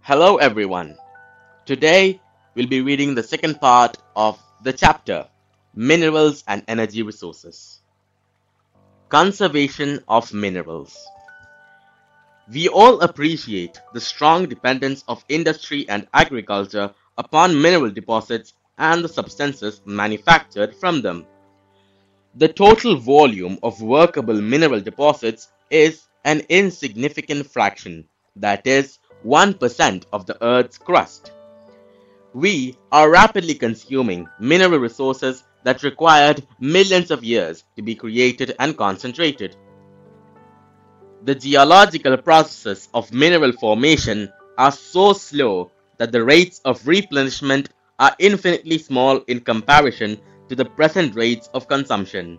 Hello everyone. Today we'll be reading the second part of the chapter Minerals and Energy Resources. Conservation of Minerals. We all appreciate the strong dependence of industry and agriculture upon mineral deposits and the substances manufactured from them. The total volume of workable mineral deposits is an insignificant fraction, that is, 1% of the Earth's crust. We are rapidly consuming mineral resources that required millions of years to be created and concentrated. The geological processes of mineral formation are so slow that the rates of replenishment are infinitely small in comparison to the present rates of consumption.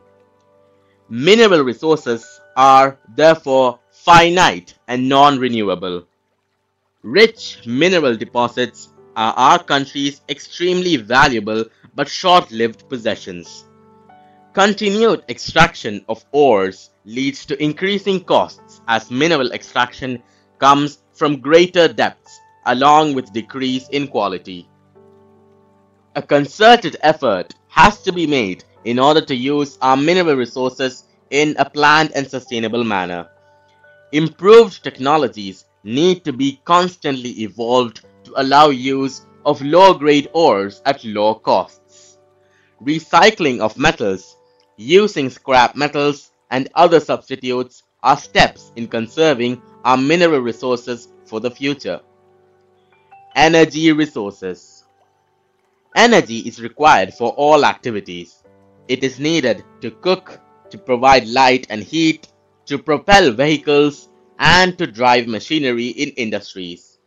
Mineral resources are therefore finite and non-renewable. Rich mineral deposits are our country's extremely valuable but short-lived possessions. Continued extraction of ores leads to increasing costs as mineral extraction comes from greater depths along with decrease in quality. A concerted effort has to be made in order to use our mineral resources in a planned and sustainable manner. Improved technologies need to be constantly evolved to allow use of low-grade ores at low costs. Recycling of metals, using scrap metals and other substitutes are steps in conserving our mineral resources for the future. Energy resources. Energy is required for all activities. It is needed to cook, to provide light and heat, to propel vehicles, and to drive machinery in industries.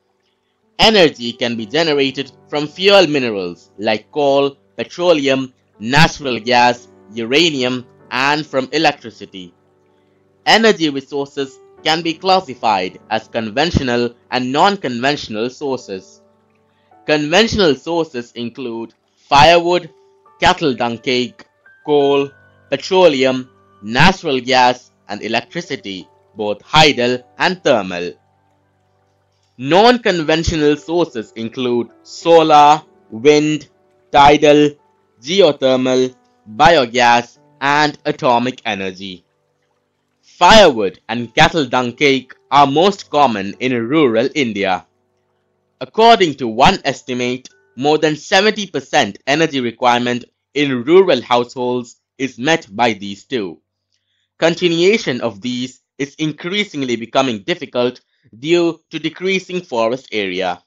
Energy can be generated from fuel minerals like coal, petroleum, natural gas, uranium, and from electricity. Energy resources can be classified as conventional and non-conventional sources. Conventional sources include firewood, cattle dung cake, coal, petroleum, natural gas, and electricity, both hydel and thermal. Non-conventional sources include solar, wind, tidal, geothermal, biogas, and atomic energy. Firewood and cattle dung cake are most common in rural India. According to one estimate, more than 70% energy requirement in rural households is met by these two. Continuation of these is increasingly becoming difficult due to decreasing forest area.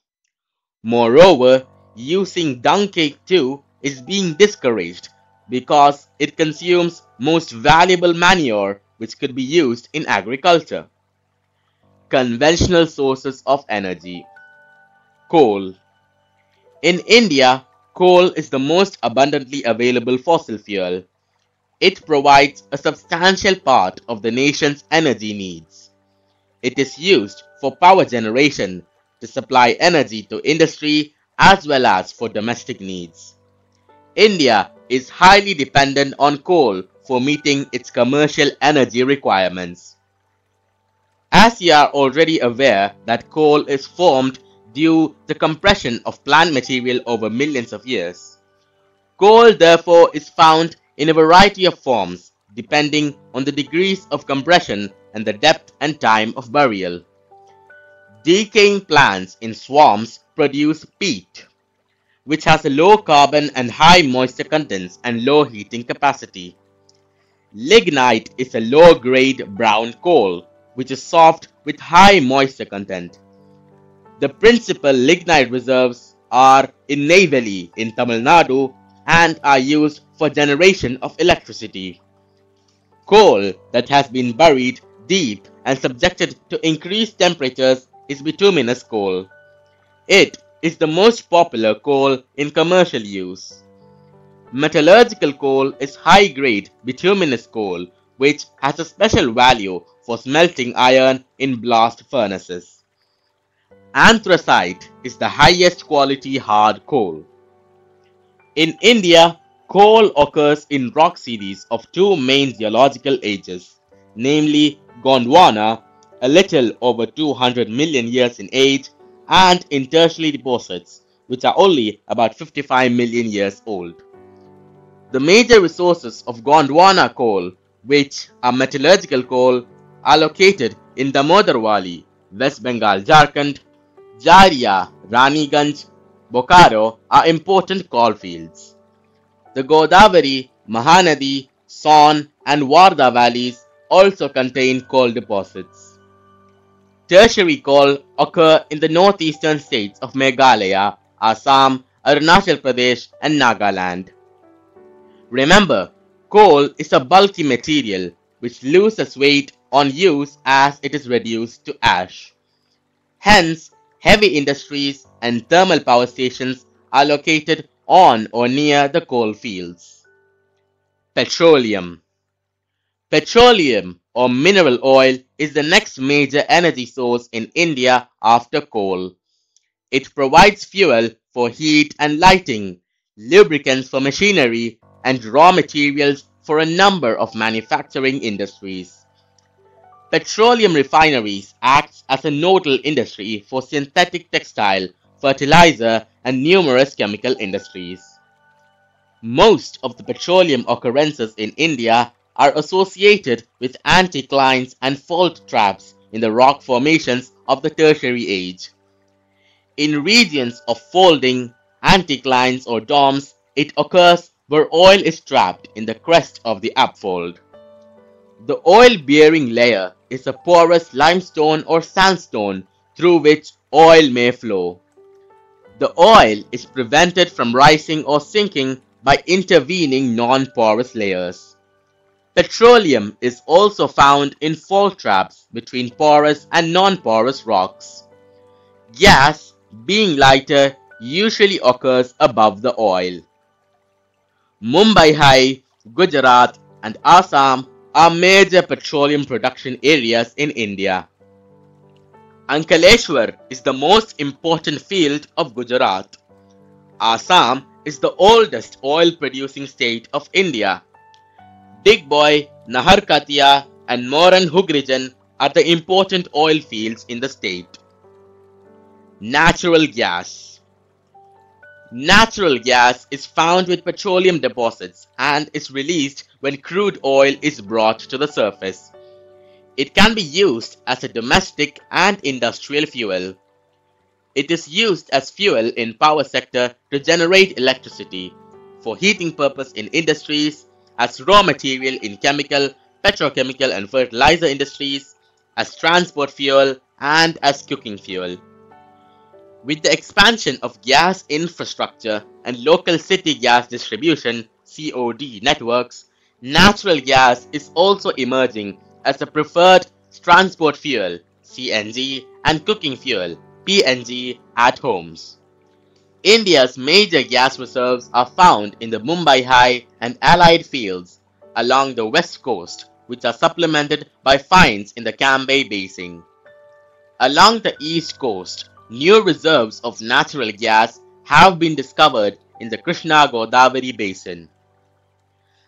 Moreover, using dung cake too is being discouraged because it consumes most valuable manure which could be used in agriculture. Conventional sources of energy. Coal. In India, coal is the most abundantly available fossil fuel. It provides a substantial part of the nation's energy needs. It is used for power generation, to supply energy to industry as well as for domestic needs. India is highly dependent on coal for meeting its commercial energy requirements. As you are already aware that coal is formed due to compression of plant material over millions of years. Coal therefore is found in a variety of forms depending on the degrees of compression and the depth and time of burial. Decaying plants in swamps produce peat, which has a low carbon and high moisture contents and low heating capacity. Lignite is a low-grade brown coal, which is soft with high moisture content. The principal lignite reserves are in Neyveli in Tamil Nadu and are used for generation of electricity. Coal that has been buried deep and subjected to increased temperatures is bituminous coal. It is the most popular coal in commercial use. Metallurgical coal is high-grade bituminous coal which has a special value for smelting iron in blast furnaces. Anthracite is the highest quality hard coal. In India, coal occurs in rock series of two main geological ages, namely Gondwana, a little over 200 million years in age, and in tertiary deposits, which are only about 55 million years old. The major resources of Gondwana coal, which are metallurgical coal, are located in Damodar Valley, West Bengal, Jharkhand. Jharia, Raniganj, Bokaro are important coal fields. The Godavari, Mahanadi, Son and Wardha valleys also contain coal deposits. Tertiary coal occur in the northeastern states of Meghalaya, Assam, Arunachal Pradesh and Nagaland. Remember, coal is a bulky material which loses weight on use as it is reduced to ash. Hence, heavy industries and thermal power stations are located on or near the coal fields. Petroleum. Petroleum or mineral oil is the next major energy source in India after coal. It provides fuel for heat and lighting, lubricants for machinery, and raw materials for a number of manufacturing industries. Petroleum refineries act as a nodal industry for synthetic textile, fertilizer, and numerous chemical industries. Most of the petroleum occurrences in India are associated with anticlines and fault traps in the rock formations of the Tertiary age. In regions of folding, anticlines or domes, it occurs where oil is trapped in the crest of the upfold. The oil-bearing layer is a porous limestone or sandstone through which oil may flow. The oil is prevented from rising or sinking by intervening non-porous layers. Petroleum is also found in fault traps between porous and non-porous rocks. Gas, being lighter, usually occurs above the oil. Mumbai High, Gujarat, and Assam are major petroleum production areas in India. Ankaleshwar is the most important field of Gujarat. Assam is the oldest oil-producing state of India. Digboi, Naharkatia, and Moran Hugrijan are the important oil fields in the state. Natural gas. Natural gas is found with petroleum deposits and is released when crude oil is brought to the surface. It can be used as a domestic and industrial fuel. It is used as fuel in power sector to generate electricity, for heating purpose in industries, as raw material in chemical, petrochemical and fertilizer industries, as transport fuel and as cooking fuel. With the expansion of gas infrastructure and local city gas distribution (COD) networks, natural gas is also emerging as a preferred transport fuel (CNG) and cooking fuel (PNG) at homes. India's major gas reserves are found in the Mumbai High and allied fields along the west coast, which are supplemented by finds in the Cambay Basin. Along the east coast, new reserves of natural gas have been discovered in the Krishna-Godavari Basin.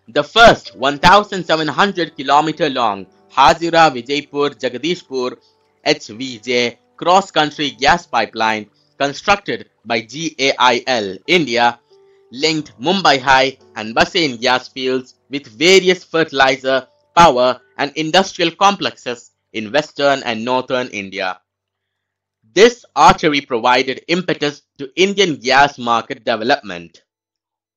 The first 1,700 km long Hazira-Vijaypur-Jagadishpur HVJ cross-country gas pipeline constructed by GAIL India linked Mumbai High and Bassein gas fields with various fertilizer, power and industrial complexes in western and northern India. This artery provided impetus to Indian gas market development.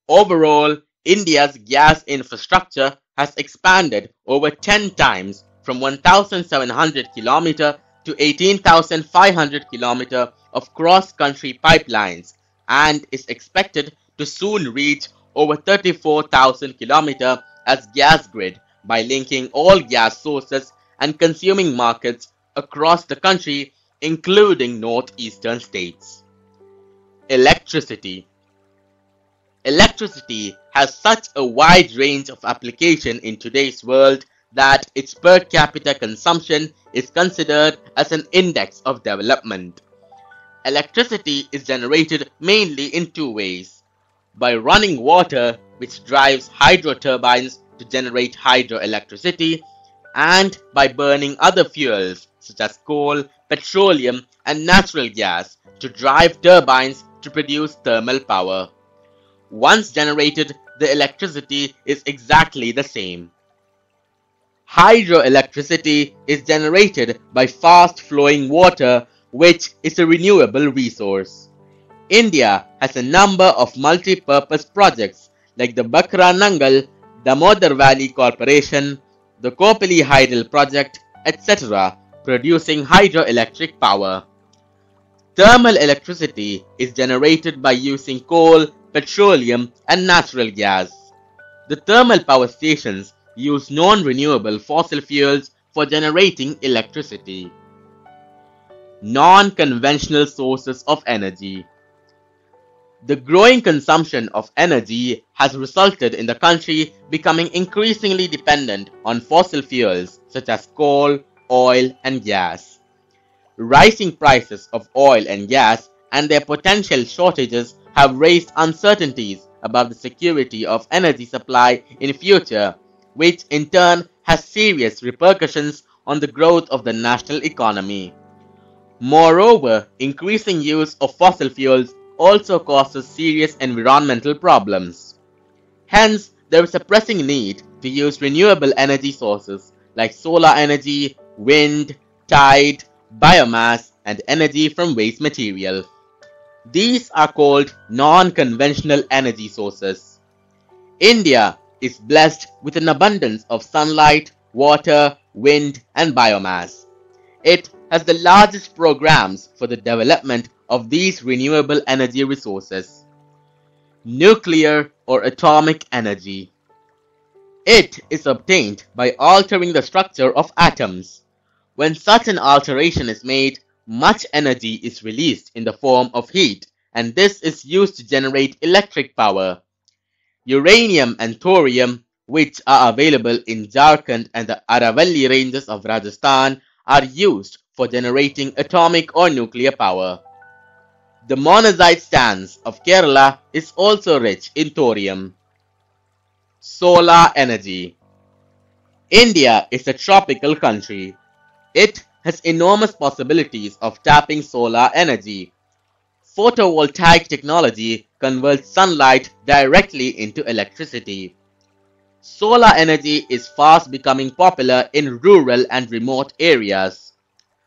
Overall, India's gas infrastructure has expanded over 10 times from 1,700 km to 18,500 km of cross-country pipelines and is expected to soon reach over 34,000 km as gas grid by linking all gas sources and consuming markets across the country, including northeastern states. Electricity. Electricity has such a wide range of application in today's world that its per capita consumption is considered as an index of development. Electricity is generated mainly in two ways: by running water, which drives hydro turbines to generate hydroelectricity, and by burning other fuels such as coal, petroleum, and natural gas to drive turbines to produce thermal power. Once generated, the electricity is exactly the same. Hydroelectricity is generated by fast-flowing water, which is a renewable resource. India has a number of multi-purpose projects like the Bakra Nangal, Damodar Valley Corporation, the Kopali Hydel Project, etc., producing hydroelectric power. Thermal electricity is generated by using coal, petroleum, and natural gas. The thermal power stations use non-renewable fossil fuels for generating electricity. Non-conventional sources of energy. The growing consumption of energy has resulted in the country becoming increasingly dependent on fossil fuels such as coal, oil, and gas. Rising prices of oil and gas and their potential shortages have raised uncertainties about the security of energy supply in future, which in turn has serious repercussions on the growth of the national economy. Moreover, increasing use of fossil fuels also causes serious environmental problems. Hence, there is a pressing need to use renewable energy sources like solar energy, wind, tide, biomass, and energy from waste material. These are called non-conventional energy sources. India is blessed with an abundance of sunlight, water, wind, and biomass. It has the largest programs for the development of these renewable energy resources. Nuclear or atomic energy. It is obtained by altering the structure of atoms. When such an alteration is made, much energy is released in the form of heat, and this is used to generate electric power. Uranium and thorium, which are available in Jharkhand and the Aravalli ranges of Rajasthan, are used for generating atomic or nuclear power. The monazite sands of Kerala is also rich in thorium. Solar energy. India is a tropical country. It has enormous possibilities of tapping solar energy. Photovoltaic technology converts sunlight directly into electricity. Solar energy is fast becoming popular in rural and remote areas.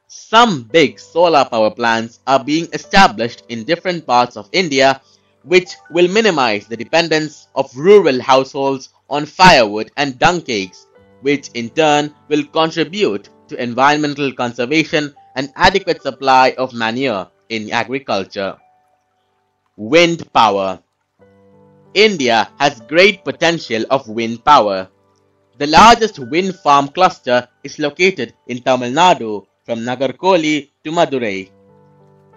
Some big solar power plants are being established in different parts of India, which will minimize the dependence of rural households on firewood and dung cakes, which in turn will contribute to environmental conservation and adequate supply of manure in agriculture. Wind power. India has great potential of wind power. The largest wind farm cluster is located in Tamil Nadu from Nagarkoli to Madurai.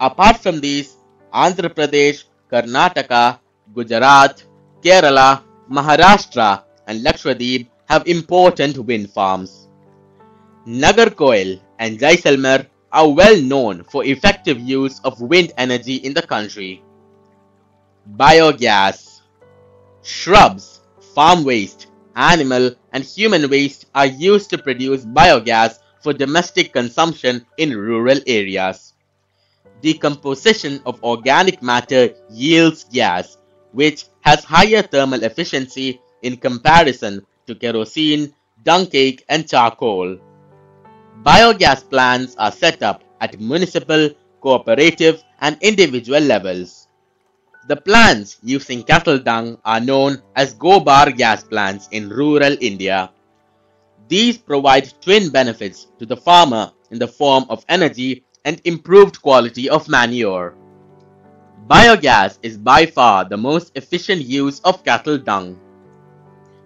Apart from these, Andhra Pradesh, Karnataka, Gujarat, Kerala, Maharashtra and Lakshadweep have important wind farms. Nagarkoil and Jaisalmer are well known for effective use of wind energy in the country. Biogas. Shrubs, farm waste, animal and human waste are used to produce biogas for domestic consumption in rural areas. Decomposition of organic matter yields gas, which has higher thermal efficiency in comparison to kerosene, dung cake and charcoal. Biogas plants are set up at municipal, cooperative and individual levels. The plants using cattle dung are known as gobar gas plants in rural India. These provide twin benefits to the farmer in the form of energy and improved quality of manure. Biogas is by far the most efficient use of cattle dung.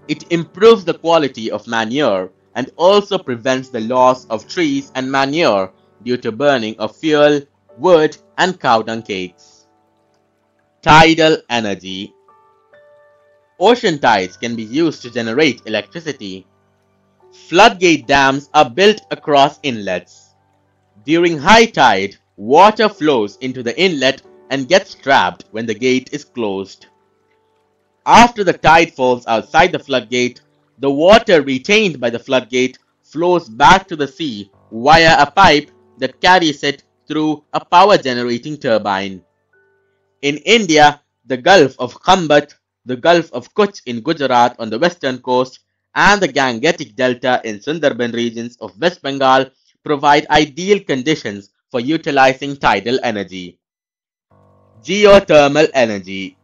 It improves the quality of manure and also prevents the loss of trees and manure due to burning of fuel, wood and cow dung cakes. Tidal energy. Ocean tides can be used to generate electricity. Floodgate dams are built across inlets. During high tide, water flows into the inlet and gets trapped when the gate is closed. After the tide falls outside the floodgate, the water retained by the floodgate flows back to the sea via a pipe that carries it through a power generating turbine. In India, the Gulf of Khambat, the Gulf of Kutch in Gujarat on the western coast, and the Gangetic Delta in Sundarban regions of West Bengal provide ideal conditions for utilizing tidal energy. Geothermal energy.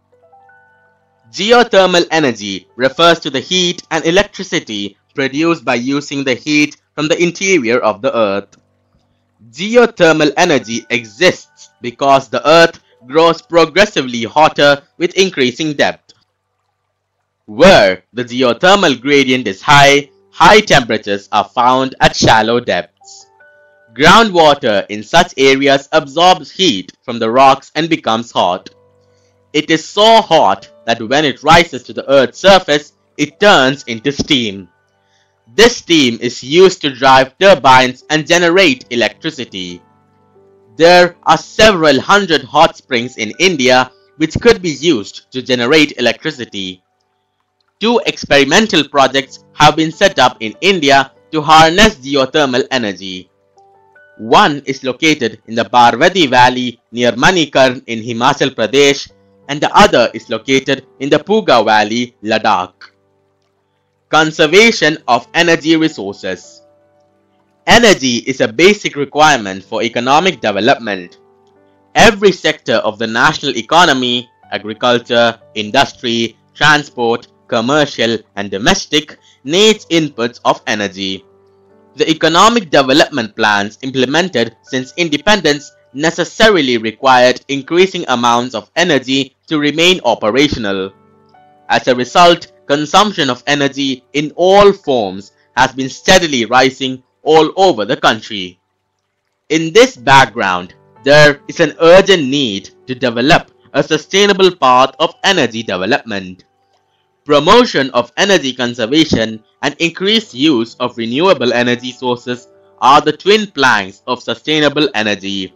Geothermal energy refers to the heat and electricity produced by using the heat from the interior of the earth. Geothermal energy exists because the earth grows progressively hotter with increasing depth. Where the geothermal gradient is high, high temperatures are found at shallow depths. Groundwater in such areas absorbs heat from the rocks and becomes hot. It is so hot that when it rises to the Earth's surface, it turns into steam. This steam is used to drive turbines and generate electricity. There are several hundred hot springs in India which could be used to generate electricity. 2 experimental projects have been set up in India to harness geothermal energy. One is located in the Parvati Valley near Manikarn in Himachal Pradesh, and the other is located in the Puga Valley, Ladakh. Conservation of energy resources. Energy is a basic requirement for economic development. Every sector of the national economy, agriculture, industry, transport, commercial, and domestic, needs inputs of energy. The economic development plans implemented since independence necessarily required increasing amounts of energy to remain operational. As a result, consumption of energy in all forms has been steadily rising all over the country. In this background, there is an urgent need to develop a sustainable path of energy development. Promotion of energy conservation and increased use of renewable energy sources are the twin planks of sustainable energy.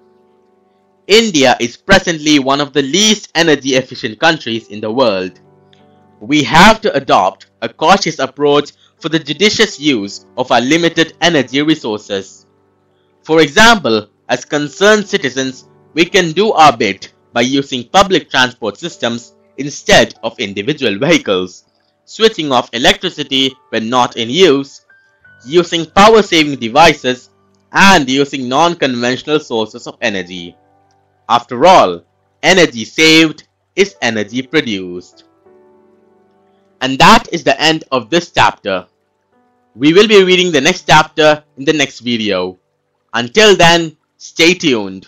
India is presently one of the least energy efficient countries in the world. We have to adopt a cautious approach for the judicious use of our limited energy resources. For example, as concerned citizens, we can do our bit by using public transport systems instead of individual vehicles, switching off electricity when not in use, using power-saving devices, and using non-conventional sources of energy. After all, energy saved is energy produced. And that is the end of this chapter. We will be reading the next chapter in the next video. Until then, stay tuned.